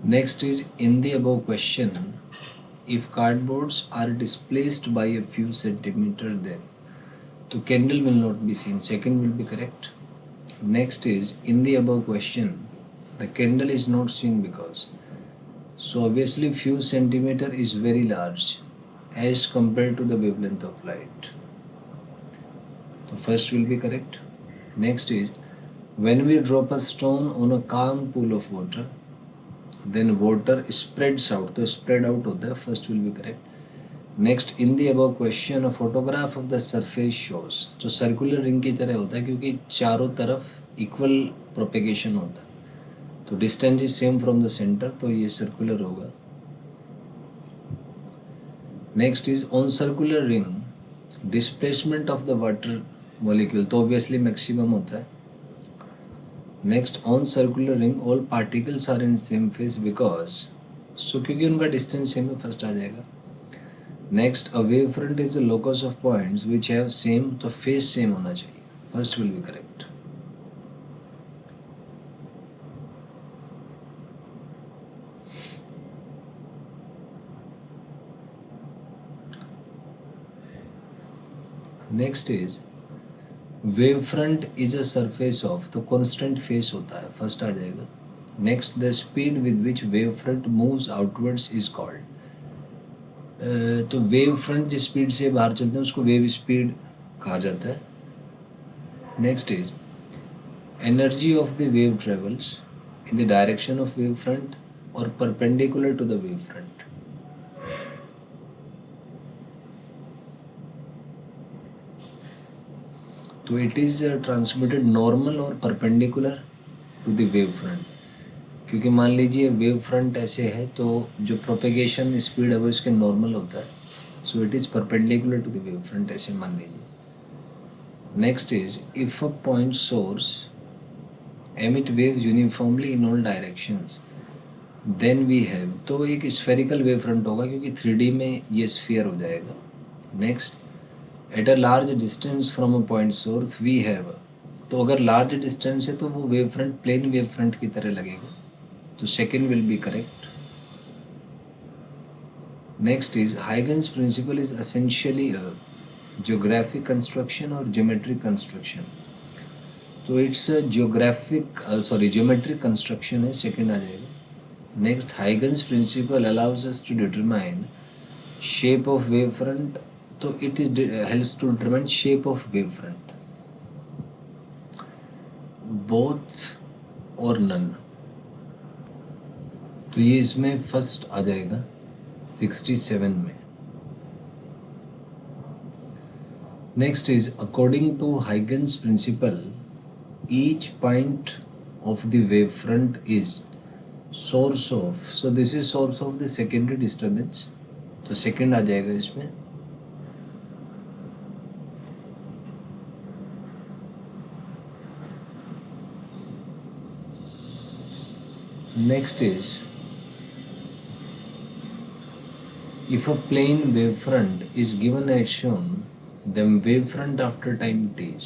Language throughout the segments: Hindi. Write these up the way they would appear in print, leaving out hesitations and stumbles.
Next is in the above question, if cardboards are displaced by a few centimeters, then the candle will not be seen. Second will be correct. Next is in the above question, the candle is not seen because. So obviously few centimeter is very large as compared to the wavelength of light. So first will be correct. Next is when we drop a stone on a calm pool of water, then water spreads out. तो spread out होता है, first will be correct. Next in the above question photograph of the surface shows, तो सर्कुलर रिंग की तरह होता है क्योंकि चारों तरफ इक्वल प्रोपेगेशन होता है, तो distance is same from the centre, तो ये सर्कुलर होगा. Next is on circular ring displacement of the water molecule, तो ऑब्वियसली मैक्सिमम होता है. Next on circular ring all particles are in same phase because, so क्योंकि उनका डिस्टेंस सेम है, फर्स्ट आ जाएगा. Next a wave front is the locus of points which have same, तो फेस सेम होना चाहिए, first will be correct. Next is wave front is a surface of, तो कॉन्स्टेंट फेस होता है, फर्स्ट आ जाएगा. Next the speed with which wave front moves outwards is called, तो वेव फ्रंट जिस स्पीड से बाहर चलते हैं उसको वेव स्पीड कहा जाता है. Next is energy of the wave travels in the direction of wave front और perpendicular to the wave front. तो इट इज ट्रांसमिटेड नॉर्मल और perpendicular to the wave front, क्योंकि मान लीजिए वेव फ्रंट ऐसे है तो जो प्रोपेगेशन स्पीड है वो इसके नॉर्मल होता है, so it is perpendicular to the wave front, ऐसे मान लीजिए. Next is if a point source emit waves uniformly in all directions, then we have, तो एक स्फेरिकल वेव फ्रंट होगा क्योंकि 3D में ये स्फीयर हो जाएगा. Next at a large distance from a point source we have, तो अगर लार्ज डिस्टेंस है तो वो wave front plane wave front की तरह लगेगा, तो second will be correct. Next is Huygens principle is essentially geographic construction और ज्योमेट्रिक कंस्ट्रक्शन, तो इट्स ज्योमेट्रिक कंस्ट्रक्शन है, सेकेंड आ जाएगा. Next Huygens principle allows us to determine shape of wave front, तो it is helps to determine shape of wave front, both और नन, तो ये इसमें फर्स्ट आ जाएगा 67 में. Next is according to Huygens principle each point of the wave front is source of, so this is source of the secondary disturbance, तो सेकेंड आ जाएगा इसमें. Next is if a plane wavefront is given as shown, then wavefront after time t is,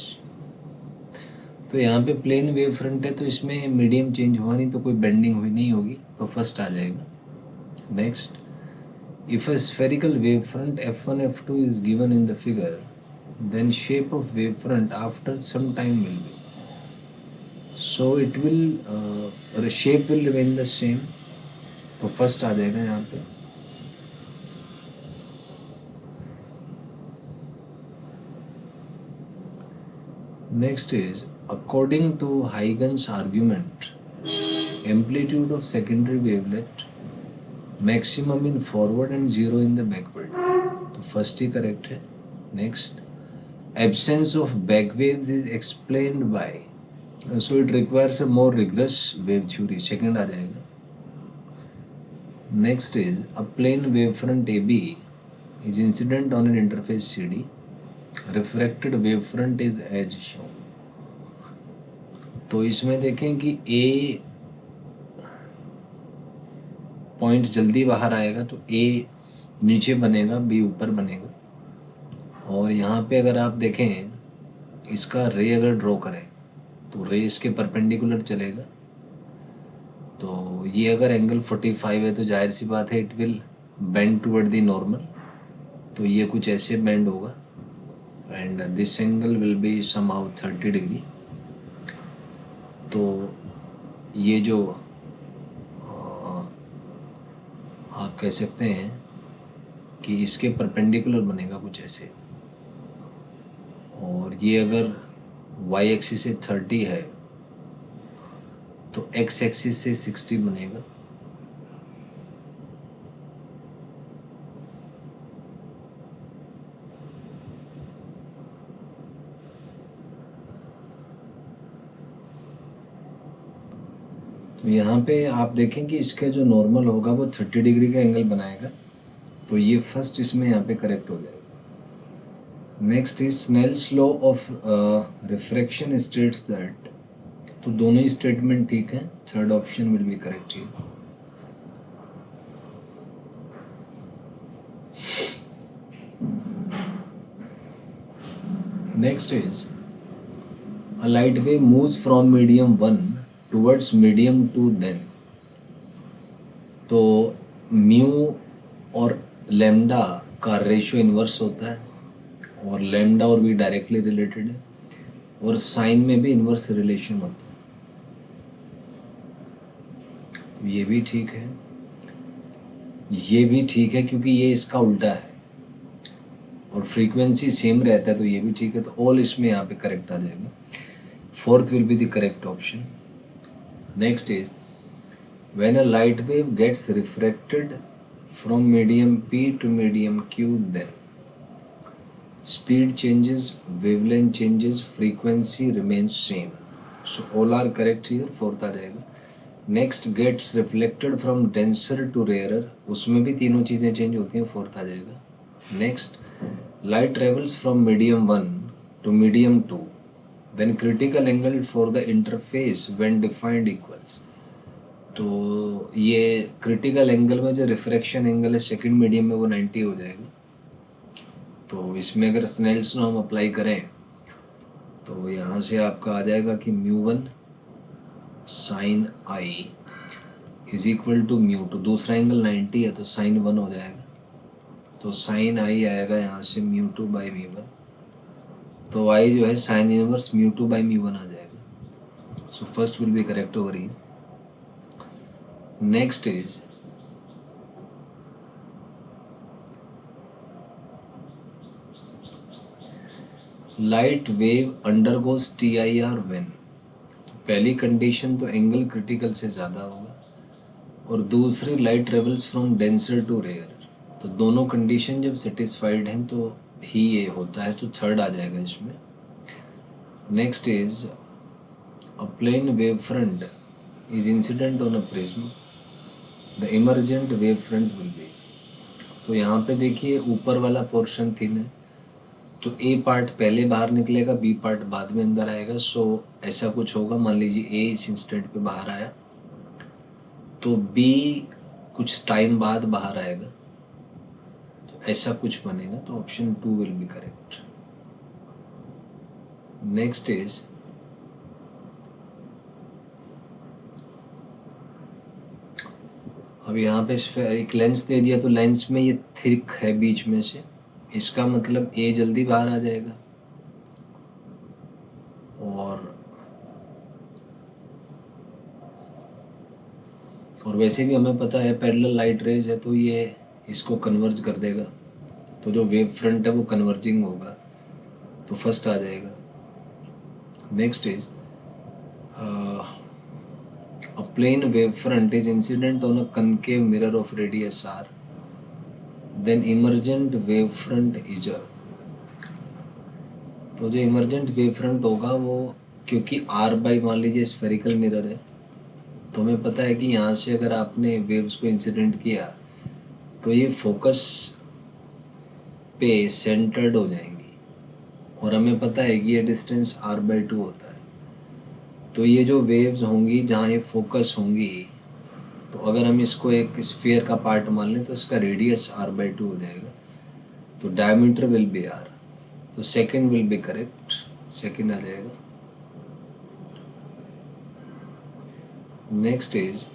तो यहाँ पे प्लेन वेव फ्रंट है तो इसमें मीडियम चेंज हुआ नहीं, तो कोई बेंडिंग हुई नहीं होगी, तो फर्स्ट आ जाएगा. Next if a spherical wave front f1 f2 is given in the figure, then shape of wave front after some time will be, so it will shape will remain the same, तो फर्स्ट आ जाएगा यहाँ पे. Next is according to Huygens argument, amplitude of secondary wavelet maximum in forward and zero in the backward, तो फर्स्ट ही करेक्ट है. Next absence of back waves is explained by, so it requires a more rigorous wave theory, second आ जाएगा. Next is a plane wavefront AB is incident on an interface CD, refracted wavefront is as shown, तो इसमें देखें कि A पॉइंट जल्दी बाहर आएगा तो A नीचे बनेगा, B ऊपर बनेगा. और यहाँ पे अगर आप देखें इसका रे अगर ड्रॉ करें तो रे इसके परपेंडिकुलर चलेगा, तो ये अगर एंगल 45 है तो जाहिर सी बात है it will bend toward the normal, तो ये कुछ ऐसे बेंड होगा and this angle will be somehow 30 degree. तो ये जो आप कह सकते हैं कि इसके परपेंडिकुलर बनेगा कुछ ऐसे, और ये अगर वाई एक्सिस से 30 है तो एक्स एक्सिस से 60 बनेगा। तो यहाँ पे आप देखें कि इसका जो नॉर्मल होगा वो 30 डिग्री का एंगल बनाएगा, तो ये फर्स्ट इसमें यहाँ पे करेक्ट हो जाएगा। Next is Snell's law of refraction states that, तो दोनों ही स्टेटमेंट ठीक है, third option will be correct here. Next is a light wave moves from medium 1 towards medium 2 then, तो म्यू और लेमडा का रेशियो इन्वर्स होता है और लेमडा और वी डायरेक्टली रिलेटेड है, और साइन में भी इन्वर्स रिलेशन होता है, तो ये भी ठीक है, ये भी ठीक है क्योंकि ये इसका उल्टा है और फ्रीक्वेंसी सेम रहता है, तो ये भी ठीक है, तो ऑल इसमें यहाँ पे करेक्ट आ जाएगा। Fourth will be the correct option. Next is when a light wave gets refracted from medium P to medium Q, then speed changes, wavelength changes, frequency remains same, so all are correct here, fourth आ जाएगा। next gets reflected from denser to rarer, उसमें भी तीनों चीज़ें चेंज होती हैं, फोर्थ आ जाएगा। next light travels from medium 1 to medium 2, then critical angle for the interface when defined equals, तो ये क्रिटिकल एंगल में जो रिफ्रैक्शन एंगल है सेकंड मीडियम में वो 90 हो जाएगा, तो इसमें अगर स्नेल्स लॉ हम अप्लाई करें तो यहाँ से आपका आ जाएगा कि μ1 sine i is equal to μ2, दूसरा एंगल 90 है तो साइन 1 हो जाएगा, तो साइन आई आएगा यहाँ से μ2 बाई μ1, तो आई जो है साइन इनवर्स μ2 बाई μ1 आ जाएगा, so first will be correct over here. Next is light wave undergoes TIR when, तो पहली कंडीशन तो एंगल क्रिटिकल से ज़्यादा होगा और दूसरी light travels from denser to rare, तो दोनों कंडीशन जब सेटिस्फाइड हैं तो ही ये होता है, तो थर्ड आ जाएगा इसमें। Next is a plane wave front is incident on a prism, the emergent wave front will be, तो यहाँ पे देखिए ऊपर वाला पोर्शन थिन है, तो ए पार्ट पहले बाहर निकलेगा, बी पार्ट बाद में अंदर आएगा, सो ऐसा कुछ होगा। मान लीजिए ए इस इंस्टेंट पे बाहर आया तो बी कुछ टाइम बाद बाहर आएगा, तो ऐसा कुछ बनेगा, तो option 2 will be correct. Next is अब यहाँ पे एक लेंस दे दिया, तो लेंस में ये थिक है बीच में से, इसका मतलब ए जल्दी बाहर आ जाएगा, और वैसे भी हमें पता है पैरेलल लाइट रेज है तो ये इसको कन्वर्ज कर देगा, तो जो वेव फ्रंट है वो कन्वर्जिंग होगा, तो फर्स्ट आ जाएगा। Next is a plane wave front is incident on a concave mirror of radius r, then emergent wave front is a, तो जो इमरजेंट वेव फ्रंट होगा वो क्योंकि r बाई मान लीजिए स्फेरिकल मिरर है, तो हमें पता है कि यहाँ से अगर आपने वेव्स को इंसिडेंट किया तो ये फोकस पे सेंटर्ड हो जाएंगी, और हमें पता है कि ये डिस्टेंस r/2 होता है, तो ये जो वेव्स होंगी जहाँ ये फोकस होंगी, तो अगर हम इसको एक स्फीयर का पार्ट मान लें तो इसका रेडियस r/2 हो जाएगा, तो डायमीटर विल बी r, तो second will be correct, second आ जाएगा। Next is